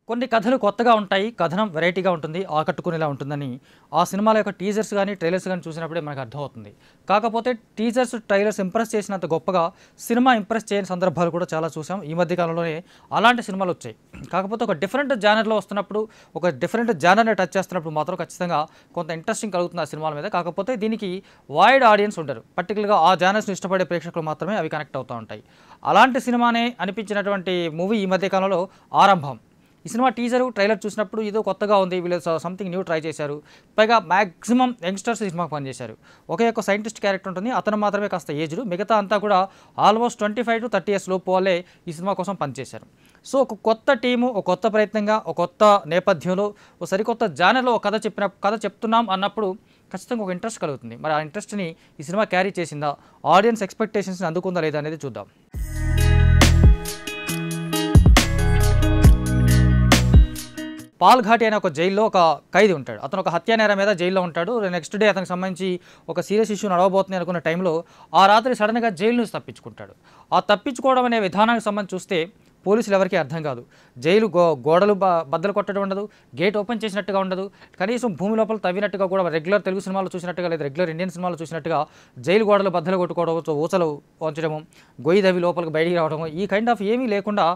కొన్ని కథలు కొత్తగా ఉంటాయి. కథనం వెరైటీగా ఉంటుంది. ఆకట్టుకునేలా ఉంటుందని ఆ సినిమాల యొక్క టీజర్స్ గాని, ట్రైలర్స్ గాని చూసినప్పుడే మనకు అర్థమవుతుంది. కాకపోతే టీజర్స్, ట్రైలర్స్ ఇంప్రెస్ చేసినంత గొప్పగా సినిమా ఇంప్రెస్ చేయని సందర్భాలు కూడా చాలా చూసాం. ఈ మధ్య కాలంలోనే అలాంటి సినిమాలు వచ్చాయి. కాకపోతే ఒక డిఫరెంట్ జానర్‌లో వస్తున్నప్పుడు, ఒక డిఫరెంట్ జానర్‌ని టచ్ చేస్తున్నప్పుడు మాత్రం ఖచ్చితంగా కొంత ఇంట్రెస్టింగ్ కలుగుతుంది ఆ సినిమాల మీద. కాకపోతే దీనికి వైడ్ ఆడియన్స్ ఉంటారు. పర్టిక్యులర్‌గా ఆ జానర్స్‌ని ఇష్టపడే ప్రేక్షకులు మాత్రమే అవి కనెక్ట్ అవుతా ఉంటాయి. అలాంటి సినిమానే అనిపించినటువంటి మూవీ ఈ మధ్య కాలంలో 'ఆరంభం'. ఈ సినిమా టీజరు, ట్రైలర్ చూసినప్పుడు ఏదో కొత్తగా ఉంది. వీళ్ళు సంథింగ్ న్యూ ట్రై చేశారు. పైగా మాక్సిమం యంగ్‌స్టర్స్ ఈ సినిమాకి పనిచేశారు. ఒకే ఒక సైంటిస్ట్ క్యారెక్టర్ ఉంటుంది. అతను మాత్రమే కాస్త ఏజ్డ్. మిగతా అంతా కూడా ఆల్మోస్ట్ 25-30 ఇయర్స్ లోపు వాళ్ళే ఈ సినిమా కోసం పనిచేశారు. సో ఒక కొత్త టీము, ఒక కొత్త ప్రయత్నంగా, ఒక కొత్త నేపథ్యంలో, ఒక సరికొత్త జానర్‌లో ఒక కథ చెప్తున్నాం అన్నప్పుడు ఖచ్చితంగా ఒక ఇంట్రెస్ట్ కలుగుతుంది. మరి ఆ ఇంట్రెస్ట్‌ని ఈ సినిమా క్యారీ చేసిందా? ఆడియన్స్ ఎక్స్‌పెక్టేషన్స్‌ని అందుకుందా లేదా అనేది చూద్దాం. పాల్ ఘాటి అనే ఒక జైల్లో ఒక ఖైదీ ఉంటాడు. అతను ఒక హత్యా నేరం మీద జైల్లో ఉంటాడు. నెక్స్ట్ డే అతనికి సంబంధించి ఒక సీరియస్ ఇష్యూ నడవబోతుంది అనుకున్న టైంలో ఆ రాత్రి సడన్గా జైలు నుంచి తప్పించుకుంటాడు. ఆ తప్పించుకోవడం అనే విధానానికి సంబంధించి చూస్తే పోలీసులు ఎవరికీ అర్థం కాదు. జైలు గోడలు బద్దలు కొట్టడం ఉండదు, గేట్ ఓపెన్ చేసినట్టుగా ఉండదు, కనీసం భూమి లోపల తవ్వినట్టుగా కూడా రెగ్యులర్ తెలుగు సినిమాలో చూసినట్టుగా లేదా రెగ్యులర్ ఇండియన్ సినిమాలో చూసినట్టుగా జైలు గోడలు బద్దలు కొట్టుకోవడం, ఊసలు వంచడము, గొయ్యి దవ్వి లోపలికి బయటికి రావడము, ఈ కైండ్ ఆఫ్ ఏమీ లేకుండా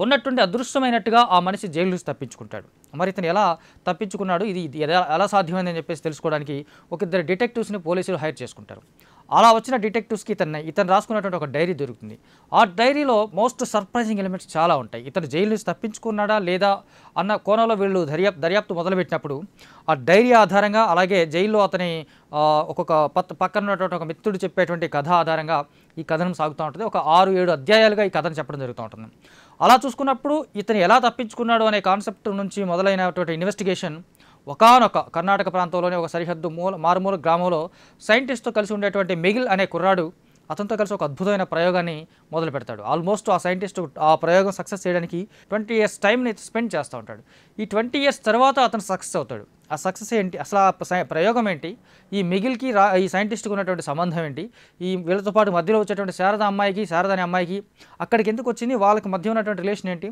ఉన్నట్టుండి అదృష్టమైనట్టుగా ఆ మనిషి జైలు నుంచి తప్పించుకుంటాడు. మరి ఇతను ఎలా తప్పించుకున్నాడు, ఇది ఎలా సాధ్యమైందని చెప్పేసి తెలుసుకోవడానికి ఒక ఇద్దరు డిటెక్టివ్స్ని పోలీసులు హైర్ చేసుకుంటారు. అలా వచ్చిన డిటెక్టివ్స్కి ఇతను రాసుకున్నటువంటి ఒక డైరీ దొరుకుతుంది. ఆ డైరీలో మోస్ట్ సర్ప్రైజింగ్ ఎలిమెంట్స్ చాలా ఉంటాయి. ఇతను జైలు నుంచి తప్పించుకున్నాడా లేదా అన్న కోణంలో వీళ్ళు దర్యాప్తు మొదలుపెట్టినప్పుడు ఆ డైరీ ఆధారంగా, అలాగే జైల్లో అతని ఒక్కొక్క పక్కన ఉన్నటువంటి ఒక మిత్రుడు చెప్పేటువంటి కథ ఆధారంగా ఈ కథనం సాగుతూ ఉంటుంది. ఒక 6-7 అధ్యాయాలుగా ఈ కథను చెప్పడం జరుగుతూ ఉంటుంది. అలా చూసుకున్నప్పుడు ఇతను ఎలా తప్పించుకున్నాడు అనే కాన్సెప్ట్ నుంచి మొదలైనటువంటి ఇన్వెస్టిగేషన్ ఒకానొక కర్ణాటక ప్రాంతంలోని ఒక సరిహద్దు మారుమూల గ్రామంలో సైంటిస్ట్తో కలిసి ఉండేటువంటి మిగిల్ అనే కుర్రాడు అతనితో కలిసి ఒక అద్భుతమైన ప్రయోగాన్ని మొదలు పెడతాడు. ఆల్మోస్ట్ ఆ సైంటిస్ట్ ఆ ప్రయోగం సక్సెస్ చేయడానికి 20 years టైంని స్పెండ్ చేస్తూ ఉంటాడు. ఈ 20 years తర్వాత అతను సక్సెస్ అవుతాడు. ఆ సక్సెస్ ఏంటి, అసలు ఆ ప్రయోగం ఏంటి, ఈ మిగిల్కి ఈ సైంటిస్ట్కి ఉన్నటువంటి సంబంధం ఏంటి, ఈ వీళ్ళతో పాటు మధ్యలో వచ్చేటువంటి శారద అనే అమ్మాయికి అక్కడికి ఎందుకు వచ్చింది, వాళ్ళకి మధ్య ఉన్నటువంటి రిలేషన్ ఏంటి,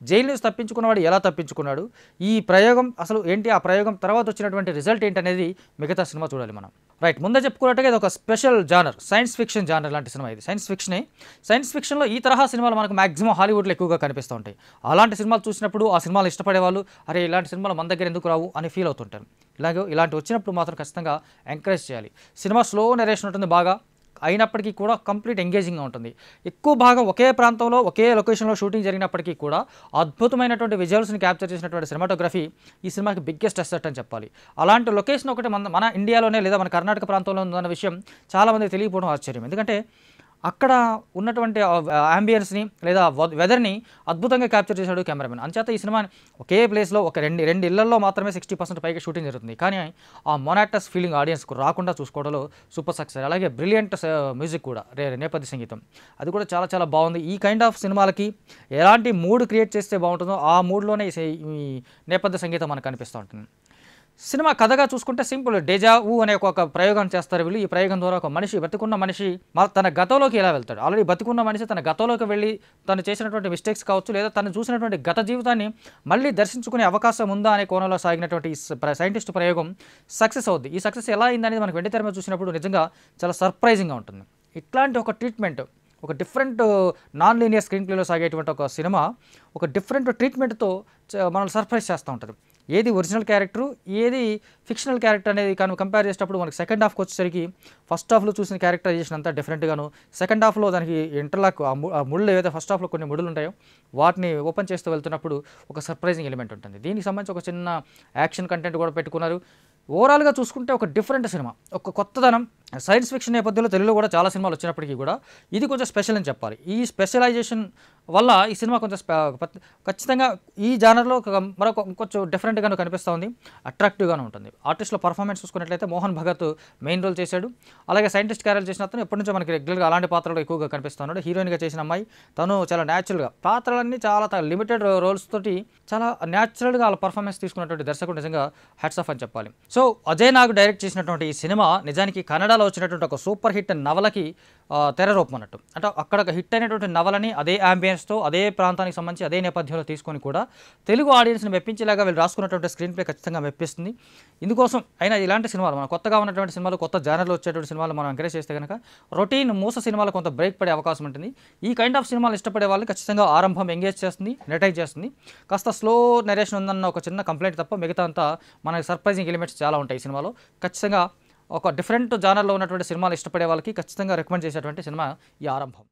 జైలు నుంచి తప్పించుకున్నవాడు ఎలా తప్పించుకున్నాడు, ఈ ప్రయోగం అసలు ఏంటి, ఆ ప్రయోగం తర్వాత వచ్చినటువంటి రిజల్ట్ ఏంటి అనేది మిగతా సినిమా చూడాలి మనం. రైట్, ముందే చెప్పుకున్నట్టుగా ఇది ఒక special genre, science fiction genre లాంటి సినిమా. ఇది సైన్స్ ఫిక్షనే. సైన్స్ ఫిక్షన్లో ఈ తరహా సినిమాలు మనకు మాక్సిమం హాలీవుడ్లో ఎక్కువగా కనిపిస్తూ ఉంటాయి. అలాంటి సినిమాలు చూసినప్పుడు ఆ సినిమాలు ఇష్టపడే వాళ్ళు అరే ఇలాంటి సినిమాలు మన దగ్గర ఎందుకు రావు అని ఫీల్ అవుతుంటారు. ఇలాంటి వచ్చినప్పుడు మాత్రం ఖచ్చితంగా ఎంకరేజ్ చేయాలి. సినిమా స్లో నరేషన్ ఉంటుంది బాగా, అయినప్పటికీ కూడా కంప్లీట్ ఎంగేజింగ్గా ఉంటుంది. ఎక్కువ భాగం ఒకే ప్రాంతంలో ఒకే లొకేషన్లో షూటింగ్ జరిగినప్పటికీ కూడా అద్భుతమైనటువంటి విజువల్స్ని క్యాప్చర్ చేసినటువంటి సినిమాటోగ్రఫీ ఈ సినిమాకి బిగ్గెస్ట్ అసెట్ అని చెప్పాలి. అలాంటి లొకేషన్ ఒకటి మన ఇండియాలోనే లేదా మన కర్ణాటక ప్రాంతంలో ఉందన్న విషయం చాలామంది తెలియకపోవడం ఆశ్చర్యం. ఎందుకంటే అక్కడ ఉన్నటువంటి యాంబియన్స్ని లేదా వెదర్ని అద్భుతంగా క్యాప్చర్ చేశాడు కెమెరామెన్. అంచేత ఈ సినిమాని ఒకే ప్లేస్లో ఒక రెండు ఇళ్లలో మాత్రమే 60% పైగా షూటింగ్ జరుగుతుంది. కానీ ఆ మొనాటస్ ఫీలింగ్ ఆడియన్స్కు రాకుండా చూసుకోవడంలో సూపర్ సక్సెస్. అలాగే బ్రిలియంట్ మ్యూజిక్ కూడా, నేపథ్య సంగీతం అది కూడా చాలా చాలా బాగుంది. ఈ కైండ్ ఆఫ్ సినిమాలకి ఎలాంటి మూడ్ క్రియేట్ చేస్తే బాగుంటుందో ఆ మూడ్లోనే ఈ నేపథ్య సంగీతం మనకు కనిపిస్తూ ఉంటుంది. సినిమా కథగా చూసుకుంటే సింపుల్, డేజా ఊ అనే ఒక ప్రయోగం చేస్తారు వీళ్ళు. ఈ ప్రయోగం ద్వారా ఒక మనిషి, బతికున్న మనిషి తన గతంలోకి ఎలా వెళ్తాడు, ఆల్రెడీ బతికున్న మనిషి తన గతంలోకి వెళ్ళి తను చేసినటువంటి మిస్టేక్స్ కావచ్చు, లేదా తను చూసినటువంటి గత జీవితాన్ని మళ్ళీ దర్శించుకునే అవకాశం ఉందా అనే కోణంలో సాగినటువంటి ఈ సైంటిస్ట్ ప్రయోగం సక్సెస్ అవుద్ది. ఈ సక్సెస్ ఎలా అయిందనేది మనకు వెండి తెర మీద చూసినప్పుడు నిజంగా చాలా సర్ప్రైజింగ్గా ఉంటుంది. ఇట్లాంటి ఒక ట్రీట్మెంట్, ఒక డిఫరెంట్ నాన్ లీనియర్ స్క్రీన్ ప్లేలో సాగేటువంటి ఒక సినిమా ఒక డిఫరెంట్ ట్రీట్మెంట్తో మనల్ని సర్ప్రైజ్ చేస్తూ ఉంటుంది. ఏది ఒరిజినల్ క్యారెక్టరు, ఏది ఫిక్షనల్ క్యారెక్టర్ అనేది కానీ కంపేర్ చేసేటప్పుడు మనకి సెకండ్ హాఫ్కి వచ్చేసరికి ఫస్ట్ హాఫ్లో చూసిన క్యారెక్టరైజేషన్ అంతా డిఫరెంట్గాను, సెకండ్ హాఫ్లో దానికి ఇంటర్లాక్ ఆ ముళ్ళు ఏదైతే ఫస్ట్ హాఫ్లో కొన్ని ముడులు ఉంటాయో వాటిని ఓపెన్ చేస్తూ వెళ్తున్నప్పుడు ఒక సర్ప్రైజింగ్ ఎలిమెంట్ ఉంటుంది. దీనికి సంబంధించి ఒక చిన్న యాక్షన్ కంటెంట్ కూడా పెట్టుకున్నారు. ఓవరాల్గా చూసుకుంటే ఒక డిఫరెంట్ సినిమా, ఒక కొత్తదనం. సైన్స్ ఫిక్షన్ నేపథ్యంలో తెలుగులో కూడా చాలా సినిమాలు వచ్చినప్పటికీ కూడా ఇది కొంచెం స్పెషల్ అని చెప్పాలి. ఈ స్పెషలైజేషన్ వల్ల ఈ సినిమా కొంచెం ఖచ్చితంగా ఈ జానర్లో మరొక కొంచెం డిఫరెంట్గాను కనిపిస్తూ ఉంది, అట్రాక్టివ్గాను ఉంటుంది. ఆర్టిస్ట్లో పర్ఫార్మెన్స్ చూసుకున్నట్లయితే మోహన్ భగత్ మెయిన్ రోల్ చేశాడు. అలాగే సైంటిస్ట్ క్యారెక్టర్ చేసిన అతను ఎప్పటి నుంచో మనకి రెగ్యులర్గా అలాంటి పాత్రలు ఎక్కువగా కనిపిస్తున్నాడు. హీరోయిన్గా చేసిన అమ్మాయి తను చాలా న్యాచురల్గా, పాత్రలన్నీ చాలా లిమిటెడ్ రోల్స్ తోటి చాలా న్యాచురల్గా వాళ్ళ పర్ఫార్మెన్స్ తీసుకున్నటువంటి దర్శకుడు నిజంగా హ్యాట్స్ ఆఫ్ అని చెప్పాలి. సో అజయ్ నాగ్ డైరెక్ట్ చేసినటువంటి ఈ సినిమా నిజానికి కన్నడ కన్నడలో వచ్చినటువంటి ఒక సూపర్ హిట్ నవలకి తెర రూపం అన్నట్టు. అంటే అక్కడ ఒక హిట్ అయినటువంటి నవలని అదే యాంబియన్స్‌తో, అదే ప్రాంతానికి సంబంధించి అదే నేపథ్యంలో తీసుకొని కూడా తెలుగు ఆడియన్స్‌ని మెప్పించేలాగా వీళ్ళు రాసుకున్నటువంటి స్క్రీన్ ప్లే ఖచ్చితంగా మెప్పిస్తుంది. ఇందుకోసం అయినా ఇలాంటి సినిమాలు మన కొత్తగా ఉన్నటువంటి సినిమాలు, కొత్త జానర్‌లో వచ్చేటువంటి సినిమాలు మనం ఎంకరేజ్ చేస్తే గనక రొటీన్ మూస సినిమాలు కొంత బ్రేక్ పడే అవకాశం ఉంటుంది. ఈ కైండ్ ఆఫ్ సినిమాలు ఇష్టపడే వాళ్ళని ఖచ్చితంగా ఆరంభం ఎంగేజ్ చేస్తుంది, ఎంటర్‌టైన్ చేస్తుంది. కాస్త స్లో నరేషన్ ఉందన్న ఒక చిన్న కంప్లైంట్ తప్ప మిగతా అంతా మనకి సర్ప్రైజింగ్ ఎలిమెంట్స్ చాలా ఉంటాయి ఈ సినిమాలో. ఖచ్చితంగా ఒక డిఫరెంట్ జానర్‌లో ఉన్నటువంటి సినిమాలు ఇష్టపడే వాళ్ళకి ఖచ్చితంగా రికమెండ్ చేసేటువంటి సినిమా ఈ ఆరంభం.